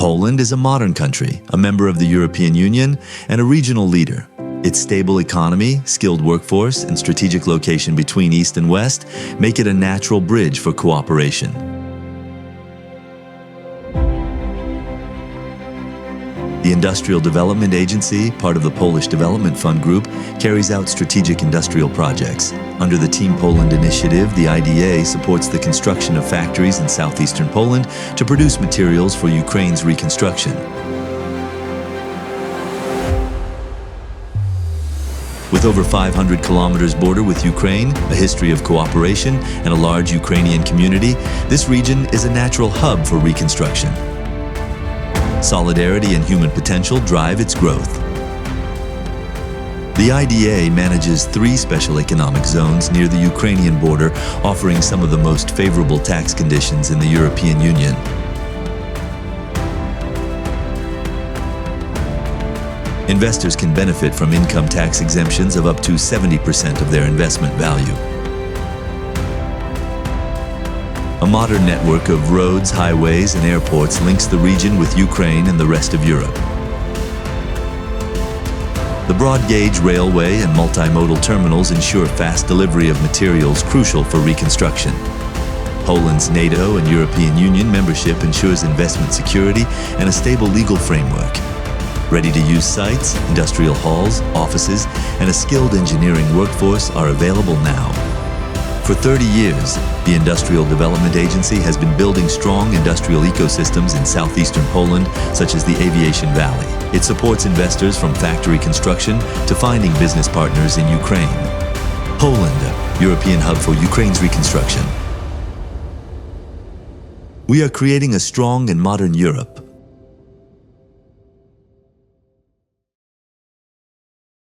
Poland is a modern country, a member of the European Union, and a regional leader. Its stable economy, skilled workforce, and strategic location between East and West make it a natural bridge for cooperation. The Industrial Development Agency, part of the Polish Development Fund Group, carries out strategic industrial projects. Under the Team Poland initiative, the IDA supports the construction of factories in southeastern Poland to produce materials for Ukraine's reconstruction. With over 500 kilometers border with Ukraine, a history of cooperation, and a large Ukrainian community, this region is a natural hub for reconstruction. Solidarity and human potential drive its growth. The IDA manages 3 special economic zones near the Ukrainian border, offering some of the most favorable tax conditions in the European Union. Investors can benefit from income tax exemptions of up to 70% of their investment value. A modern network of roads, highways, and airports links the region with Ukraine and the rest of Europe. The broad-gauge railway and multimodal terminals ensure fast delivery of materials crucial for reconstruction. Poland's NATO and European Union membership ensures investment security and a stable legal framework. Ready-to-use sites, industrial halls, offices, and a skilled engineering workforce are available now. For 30 years, the Industrial Development Agency has been building strong industrial ecosystems in southeastern Poland, such as the Aviation Valley. It supports investors from factory construction to finding business partners in Ukraine. Poland, European hub for Ukraine's reconstruction. We are creating a strong and modern Europe.